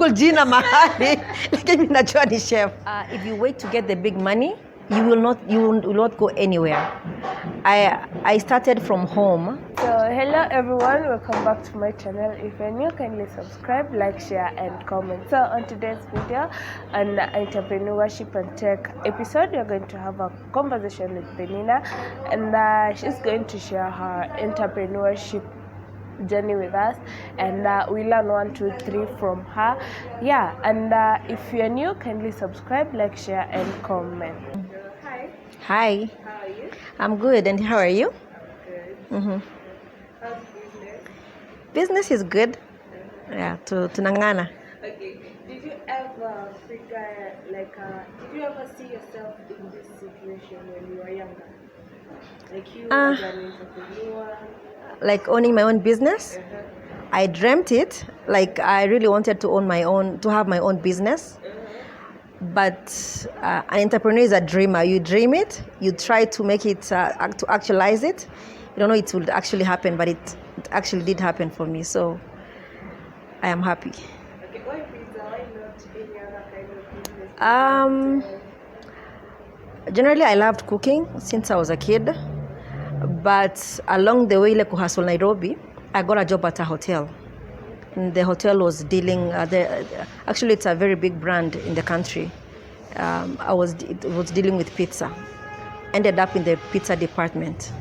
Google jina mahali lakini mimi najua ni chef. If you wait to get the big money, you will not go anywhere. I started from home. So hello everyone, welcome back to my channel. If you're new, kindly subscribe, like, share and comment. So on today's video, an entrepreneurship and tech episode, we're going to have a conversation with Penina, and she's going to share her entrepreneurship journey with us, and we learn 1, 2, 3 from her. Yeah, and if you're new, kindly subscribe, like, share and comment. Hi. How are you? I'm good, and how are you? Good. How's business? Business is good. Yeah, tunangana. Okay. Did you ever figure, did you ever see yourself in this situation when you were younger? Like you as an entrepreneur? Like owning my own business? I dreamt it. Like I really wanted to have my own business. But an entrepreneur is a dreamer. You dream it, you try to make it, to actualize it. You don't know it will actually happen, but it actually did happen for me. So I am happy. Okay, why pizza? Why not any other kind of business? Generally, I loved cooking since I was a kid. But along the way, like Hustle Nairobi, I got a job at a hotel. And the hotel was dealing, actually it's a very big brand in the country. It was dealing with pizza. Ended up in the pizza department.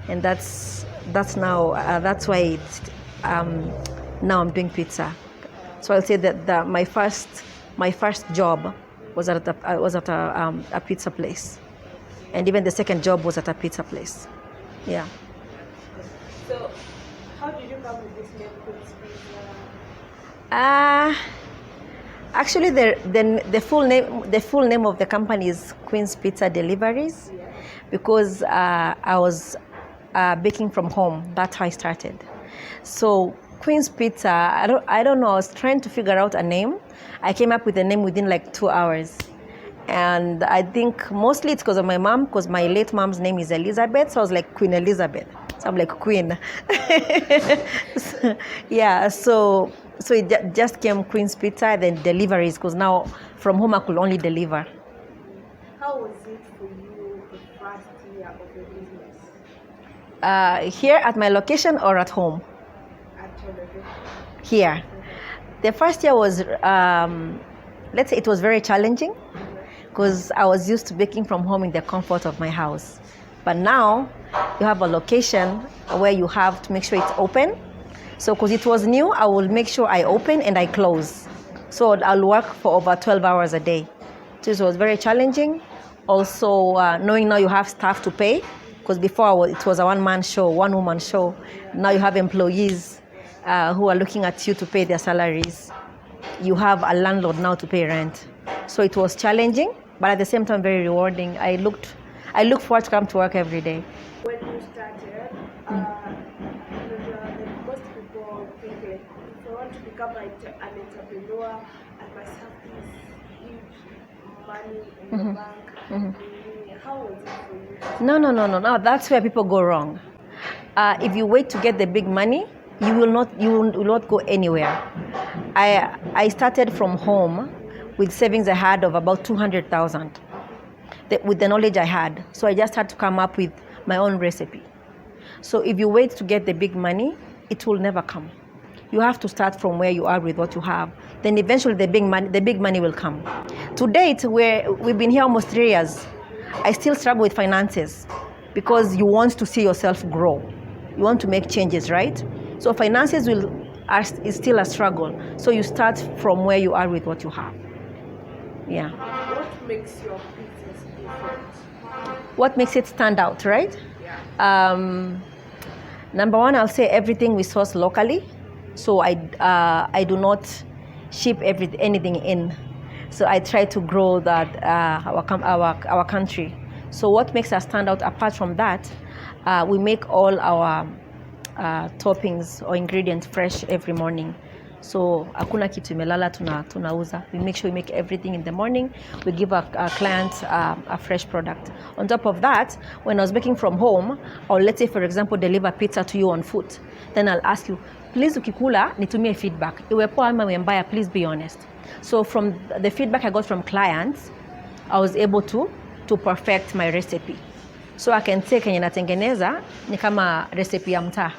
And that's why now I'm doing pizza. So I'll say that my first job was at a pizza place. And even the second job was at a pizza place. Yeah. So, how did you come with this name, Queen's Pizza? Actually, the full name of the company is Queen's Pizza Deliveries, because I was baking from home. That's how I started. So Queen's Pizza, I don't know. I was trying to figure out a name. I came up with a name within like 2 hours. And I think mostly it's because of my mom, because my late mom's name is Elizabeth. So I was like Queen Elizabeth. So I'm like Queen. Yeah, so it just came Queen's Pizza, then deliveries, because now from home I could only deliver. How was it for you the first year of your business? Here at my location or at home? At your location. Here. The first year was, let's say it was very challenging, because I was used to baking from home in the comfort of my house. But now you have a location where you have to make sure it's open. So because it was new, I will make sure I open and I close. So I'll work for over 12 hours a day. So it was very challenging. Also, knowing now you have staff to pay, because before it was a one-woman show. Now you have employees who are looking at you to pay their salaries. You have a landlord now to pay rent. So it was challenging, but at the same time very rewarding. I look forward to come to work every day. When you started, most people think like, if I want to become an entrepreneur, I must have this huge money in the bank. How was it for you? No. That's where people go wrong. If you wait to get the big money, you will not go anywhere. I started from home with savings I had of about 200,000 with the knowledge I had. So I just had to come up with my own recipe. So if you wait to get the big money, it will never come. You have to start from where you are with what you have. Then eventually the big money will come. To date, we've been here almost 3 years. I still struggle with finances, because you want to see yourself grow. You want to make changes, right? So finances is still a struggle. So you start from where you are with what you have. Yeah. What makes your business different? What makes it stand out, right? Yeah. Number one, I'll say everything we source locally. So I do not ship anything in. So I try to grow that our country. So what makes us stand out apart from that, we make all our toppings or ingredients fresh every morning. So hakuna kitu imelala tunauza. We make sure we make everything in the morning. We give our clients a fresh product. On top of that, when I was baking from home, or let's say for example deliver pizza to you on foot, then I'll ask you, please ukikula nitumie feedback, iwe poa ama iwe mbaya, please be honest. So from the feedback I got from clients, I was able to perfect my recipe. So I can say kenye natengeneza ni kama recipe ya mtaa.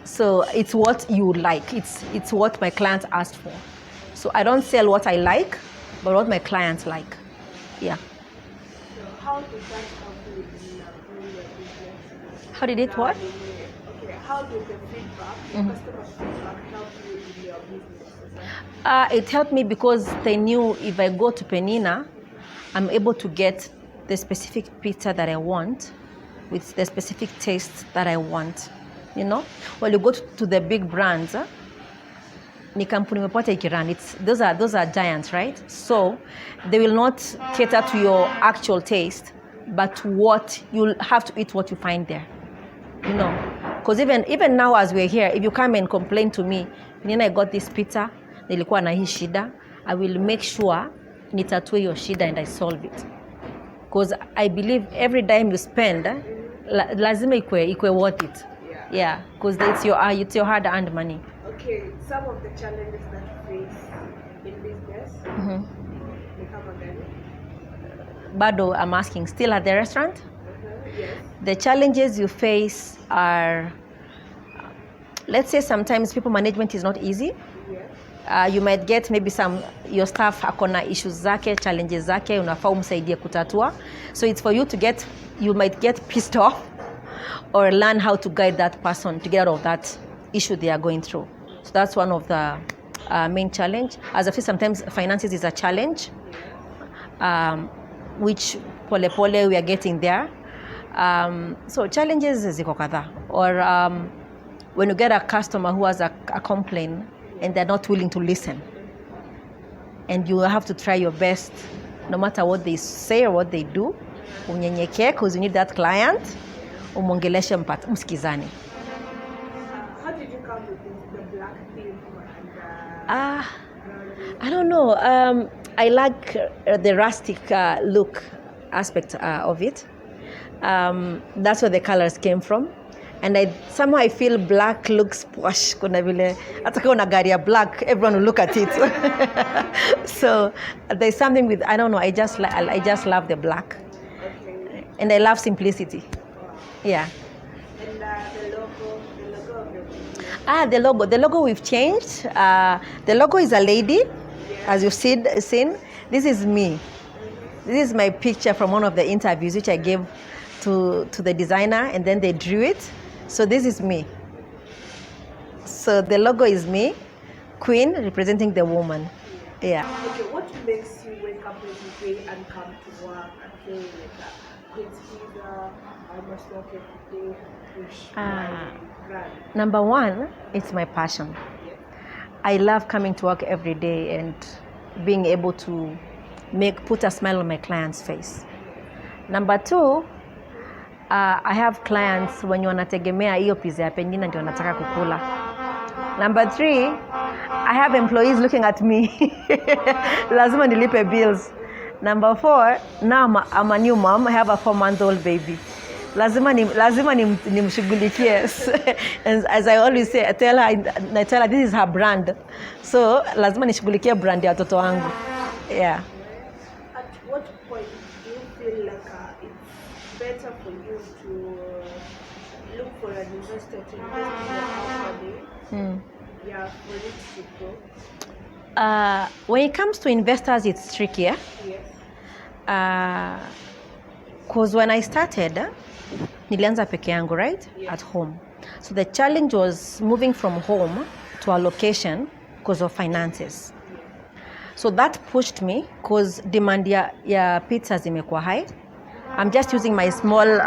So it's what you like. It's what my clients asked for. So I don't sell what I like, but what my clients like. Yeah. So how did that help you in your business? How did it what? Okay, how did the feedback, customer feedback help you in your business? It helped me because they knew if I go to Penina, I'm able to get the specific pizza that I want with the specific taste that I want. You know, when you go to the big brands, ni kampuni umepata ikirun, those are giants, right? So they will not cater to your actual taste, but what you'll have to eat what you find there. You know, because even now as we're here, if you come and complain to me, Nina, I got this pizza, nilikuwa na hii shida, I will make sure nitatue your shida and I solve it. Because I believe every dime you spend, lazima ikwe worth it. Yeah, because it's your hard-earned money. Okay, some of the challenges that you face in business, they come again. Bado, I'm asking, still at the restaurant? Yes. The challenges you face are, let's say sometimes people management is not easy. Yes. You might get maybe your staff akona issues zake, challenges zake, unafaa umsaidie kutatua. So it's for you you might get pissed off or learn how to guide that person to get out of that issue they are going through. So that's one of the main challenge. As I feel sometimes finances is a challenge, which pole pole we are getting there. So challenges ziko kadhaa. Or when you get a customer who has a complaint and they're not willing to listen, and you have to try your best, no matter what they say or what they do, unyenyekee because you need that client, umwongeleshe msikizane. How did you come with the black theme? I don't know. I like the rustic look aspect of it. That's where the colors came from. And somehow I feel black looks posh. Kuna vile hata kama una gari ya black, everyone will look at it. So there's something with, I don't know, I just love the black. Okay. And I love simplicity. Yeah. And the logo of your business? The logo we've changed. The logo is a lady, as you've seen. This is me. This is my picture from one of the interviews which I gave to the designer, and then they drew it. So this is me. So the logo is me, queen representing the woman. Yeah. Okay, what makes you wake up every day and come to work and feel like it's either I must work every day to push my brand? Number one, it's my passion. Yes. I love coming to work every day and being able to put a smile on my client's face. Number two, I have clients wenye wanategemea hiyo pizza ya Penina ndio wanataka kukula. Number three, I have employees looking at me. Lazima nilipe bills. Number four, now I'm a new mom. I have a 4-month-old baby. Lazima nimshughulikie. And as I always say, I tell her this is her brand. So lazima nishughulikie brand ya watoto wangu. Yeah. At what point do you feel like it's better for you to look for an investor to invest in your company? Yeah, for it to grow. When it comes to investors, it's trickier. Yes. Because when I started, nilianza peke yangu, right? Yes. At home. So the challenge was moving from home to a location because of finances. So that pushed me because demand ya pizza zimekuwa high. I'm just using my small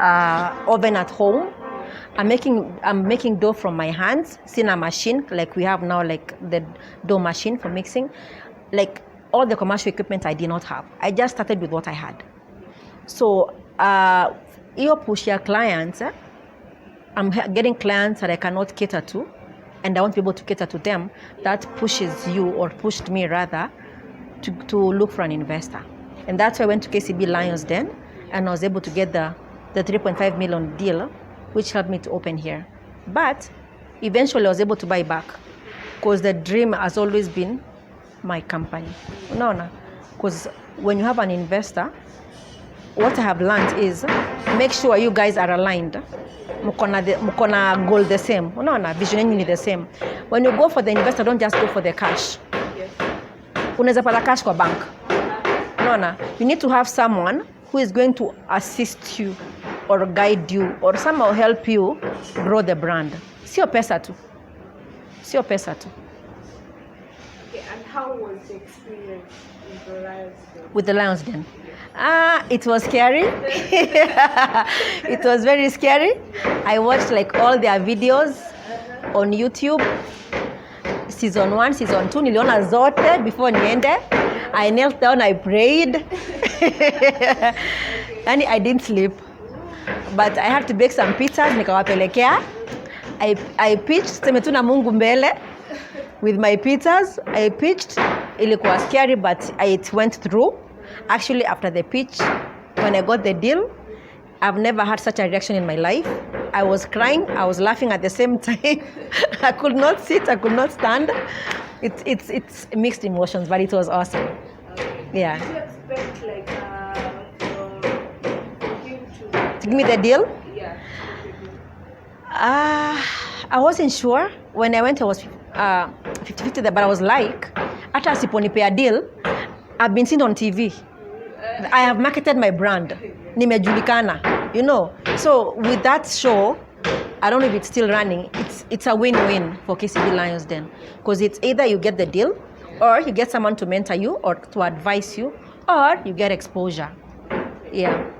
oven at home. I'm making dough from my hands. Sina machine like we have now, like the dough machine for mixing. Like all the commercial equipment I did not have. I just started with what I had. So iyo push ya clients, I'm getting clients that I cannot cater to, and I want to be able to cater to them. That pushes you, or pushed me rather, to look for an investor. And that's why I went to KCB Lions Den, and I was able to get the 3.5 million deal, which helped me to open here. But eventually I was able to buy back, because the dream has always been my company. Unaona? Because when you have an investor, what I have learned is make sure you guys are aligned. Mkona goal the same. Unaona? Vision yenu ni the same. When you go for the investor, don't just go for the cash. Yes. Unaweza pata cash kwa bank. Unaona? You need to have someone who is going to assist you or guide you or somehow help you grow the brand. Sio pesa tu. Sio pesa tu. Okay, and how was the experience in the Lions Den? With the Lions Den? It was scary. It was very scary. I watched like all their videos on YouTube. Season 1, season 2, niliona zote before niende. I knelt down, I prayed. And I didn't sleep. But I had to bake some pizzas, nikawapelekea. I pitched, seme tu na Mungu mbele. With my pizzas, I pitched. Ilikuwa scary, but it went through. Actually, after the pitch, when I got the deal, I've never had such a reaction in my life. I was crying, I was laughing at the same time. I could not sit, I could not stand. It's mixed emotions, but it was awesome. Yeah. Did you expect like for him To give me the deal? Yeah. I wasn't sure. When I went, I was 50-50 there, but I was like, hata asiponipea deal, I've been seen on TV. I have marketed my brand. Nimejulikana, you know. So with that show, I don't know if it's still running. It's a win-win for KCB Lions Den, because it's either you get the deal, or you get someone to mentor you or to advise you, or you get exposure. Yeah.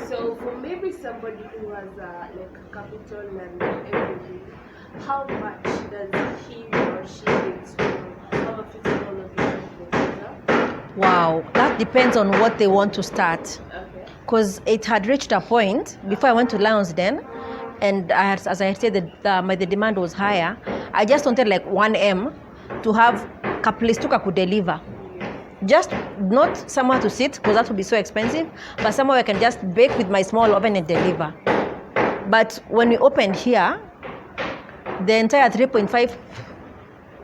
So for maybe somebody who has like capital and everything, how much does he or she need to have a physical location? Wow, that depends on what they want to start. Okay. Because it had reached a point before I went to Lions Den, and as I said, the demand was higher. I just wanted like 1M to have a place to deliver. Just not somewhere to sit, because that would be so expensive, but somewhere I can just bake with my small oven and deliver. But when we opened here, the entire 3.5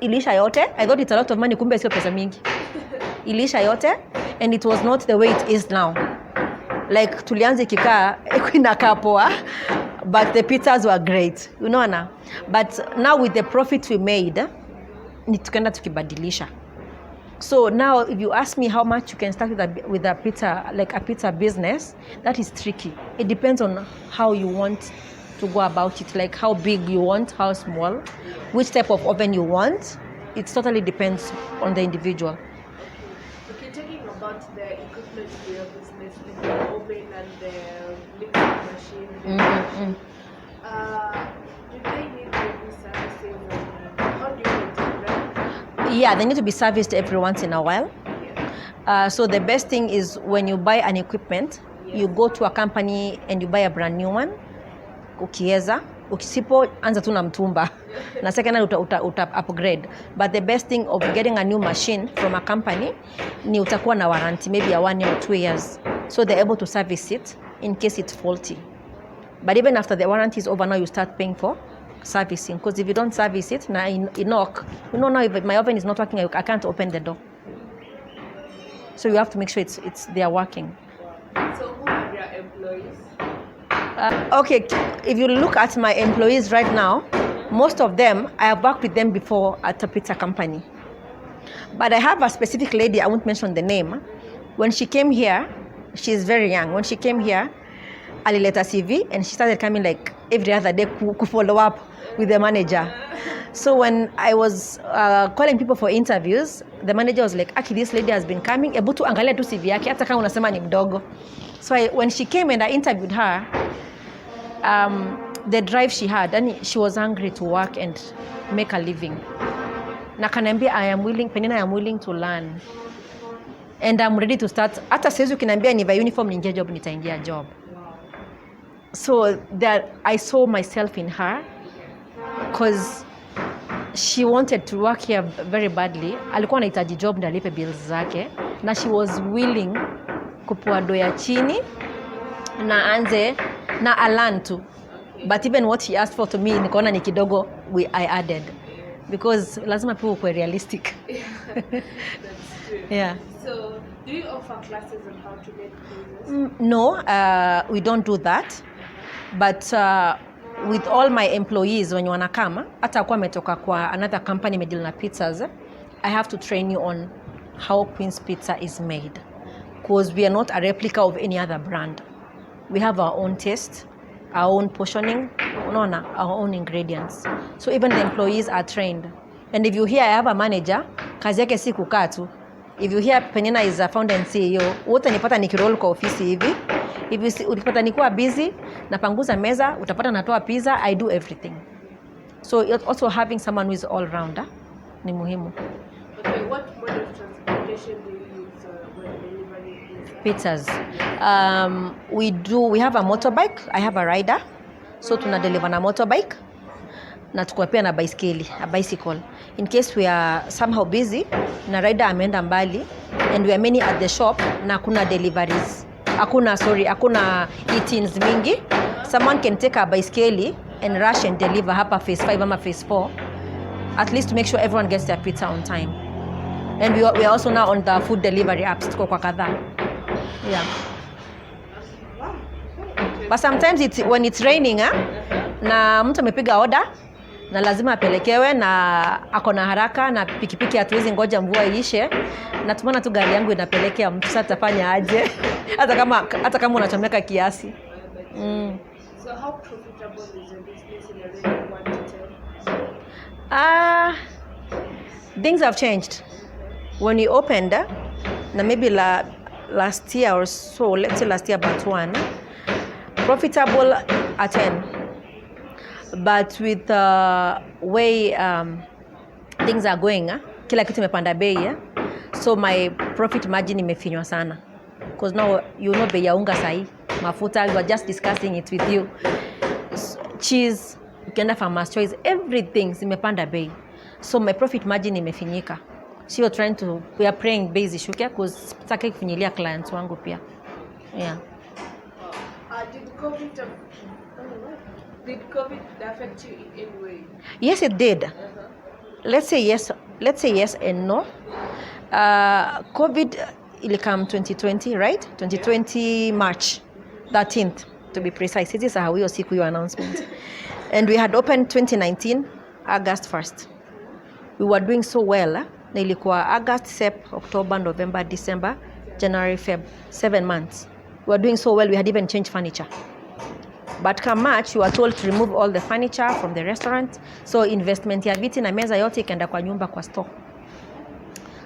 ilisha yote. I thought it's a lot of money, kumbe sio pesa mingi. Ilisha yote, and it was not the way it is now. Like tulianza ikikaa inakaa poa, but the pizzas were great, unaona. But now with the profit we made, ni tukaenda tukibadilisha. So now if you ask me how much you can start with a pizza, like a pizza business, that is tricky. It depends on how you want to go about it, like how big you want, how small, which type of oven you want. It totally depends on the individual. Okay, talking about the equipment for your business, like the oven and the mixing machine, Mm-hmm. Do they need any services? How do you maintain them? Yeah, they need to be serviced every once in a while. So the best thing is when you buy an equipment, you go to a company and you buy a brand new one. Ukiweza, ukisipo anza tu na mtumba. Na second uta upgrade. But the best thing of getting a new machine from a company ni utakuwa na warranty, maybe a 1 year or 2 years. So they're able to service it in case it's faulty. But even after the warranty is over, now you start paying for servicing. Because if you don't service it, now you knock. You know, now if my oven is not working, I can't open the door. So you have to make sure they are working. So who are your employees? Okay, if you look at my employees right now, most of them, I have worked with them before at a pizza company. But I have a specific lady, I won't mention the name. When she came here, she's very young. When she came here, alileta CV, and she started coming like every other day to follow up with the manager. So when I was calling people for interviews, the manager was like, "Aki, this lady has been coming. Ebu tu angalia tu CV yake, hata kama unasema ni mdogo." So when she came and I interviewed her, the drive she had, and she was hungry to work and make a living. Na kaniambia, Penina, I am willing to learn. And I'm ready to start. Hata siwezi ukiniambia nivae uniform niingie job, nitaingia job. So that I saw myself in her, because she wanted to work here very badly. Alikuwa anahitaji job ndio alipe bills zake, na she was willing kupua doya chini na anze na alan tu. But even what she asked for to me, nikaona ni kidogo, I added. Because lazima pia ukwe realistic. That's true. Yeah. So, do you offer classes on how to make pizzas? No, we don't do that. But with all my employees wenye wanakama, hata kwa ametoka kwa another company imedeal na pizzas, I have to train you on how Queen's Pizza is made. Because we are not a replica of any other brand. We have our own taste, our own portioning, our own ingredients. So even the employees are trained. And if you hear I have a manager, kazi yake si kukaa tu. If you hear Penina is a founder and CEO, wote nipata nikiroll kwa ofisi hivi. If you utapata nikuwa busy, napanguza meza, utapata natoa pizza, I do everything. So also having someone who is all rounder ni muhimu. Okay, what mode of transportation do you use when delivering Pizzas. We have a motorbike. I have a rider. So tuna deliver na motorbike. Na tukua pia na a bicycle. In case we are somehow busy, na rider ameenda mbali, and we are many at the shop, na kuna deliveries. Hakuna eat-ins mingi. Someone can take a bicycle and rush and deliver hapa phase 5 ama phase 4. At least to make sure everyone gets their pizza on time. And we are also now on the food delivery apps. Tuko kwa kadhaa. Yeah. But sometimes when it's raining, na mtu amepiga order, na lazima apelekewe, na ako na haraka, na pikipiki hatuwezi ngoja mvua iishe, na tumeona tu gari yangu inapelekea mtu, sasa tafanya aje? hata kama unachomeka kiasi. So how profitable is your business in a rate of 1 to 10? Things have changed. When we opened, na maybe last year or so, let's say last year about 1, profitable at 10. But with the way things are going, kila kitu imepanda bei, so my profit margin imefinywa sana. Because now you know bei ya unga sahi, mafuta, we were just discussing it with you. Cheese, ukienda Farmer's Choice, everything zimepanda bei. So my profit margin imefinyika. So we are praying bei zishuke because sitaki kufinyilia clients wangu pia. Yeah. Did COVID affect you in any way? Yes, it did. Let's say yes and no. COVID ilikam 2020, right? 2020 March 13th to be precise. It is how we siku your announcement. And we had opened 2019 August 1st. We were doing so well. Na ilikuwa August, September, October, November, December, January, Feb, 7 months. We were doing so well, we had even changed furniture. But come March, we were told to remove all the furniture from the restaurant. So investment ya viti na meza yote ikaenda kwa nyumba kwa store.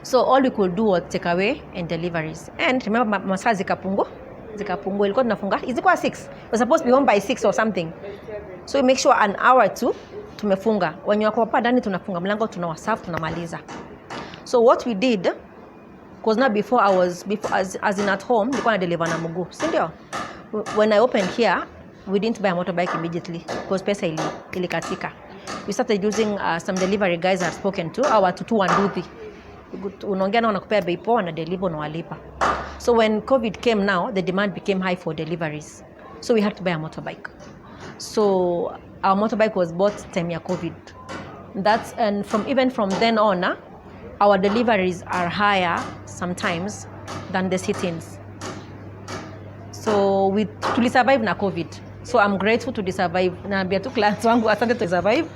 So all we could do was take away and deliveries. And remember, masaa zikapungua. Ilikuwa tunafunga. Ilikuwa 6. We're supposed to be home by 6 or something. So we make sure an hour or two tumefunga. Wenye wako hapa ndani tunafunga mlango, tunawaserve, tunamaliza. So what we did, because now before as in at home, nilikuwa na deliver na mguu, si ndio? When I opened here, we didn't buy a motorbike immediately because pesa ilikatika. We started using some delivery guys I've spoken to, our tutu wanduthi. Unaongea na wanakupea bei poa na deliver na walipa. So when COVID came now, the demand became high for deliveries. So we had to buy a motorbike. So our motorbike was bought time ya COVID. And from then on, our deliveries are higher sometimes than the sit-ins. So we survive na COVID. So I'm grateful to survive. Naambia tu clients wangu asante to survive.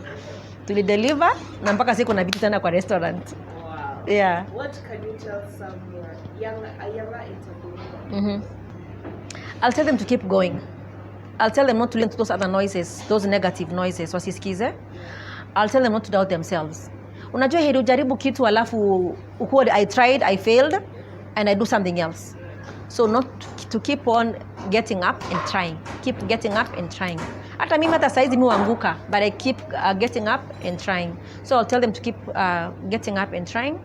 Tulideliver na mpaka siku na vitu tena kwa restaurant. Wow. Yeah. What can you tell someone, a younger entrepreneur? I'll tell them to keep going. I'll tell them not to listen to those other noises, those negative noises, wasisikize. I'll tell them not to doubt themselves. Unajua heri ujaribu kitu alafu I tried, I failed, and I do something else. So not to keep on getting up and trying. Keep getting up and trying. Hata mimi hata saizi mimi huanguka, but I keep getting up and trying. So I'll tell them to keep getting up and trying.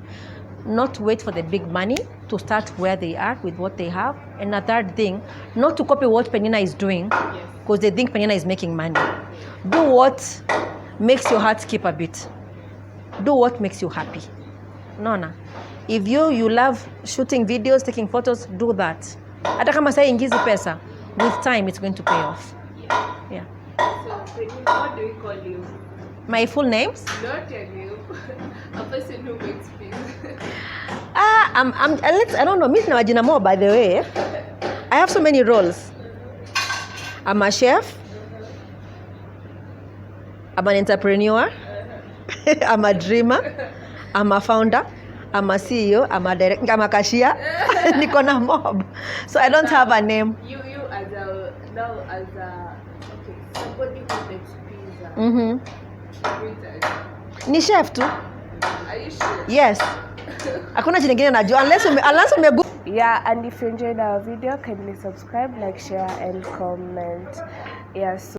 Not wait for the big money, to start where they are with what they have. And a third thing, not to copy what Penina is doing because they think Penina is making money. Do what makes your heart skip a bit. Do what makes you happy. Nona. If you love shooting videos, taking photos, do that. Hata kama sai ingizi pesa, with time it's going to pay off. Yeah. So What do we call you? My full names? Not your name. A person who makes peace. I don't know. Mimi na majina more, by the way. I have so many roles. I'm a chef. I'm an entrepreneur. I'm a dreamer. I'm a founder. I'm a CEO. I'm a director. I'm a cashier. Niko na mob. So I don't have a name. You as a somebody who makes pizza. Ni chef tu. Are you sure? Yes. Hakuna jina lingine najua unless ume Yeah, and if you enjoyed our video, kindly subscribe, like, share and comment. Yeah, so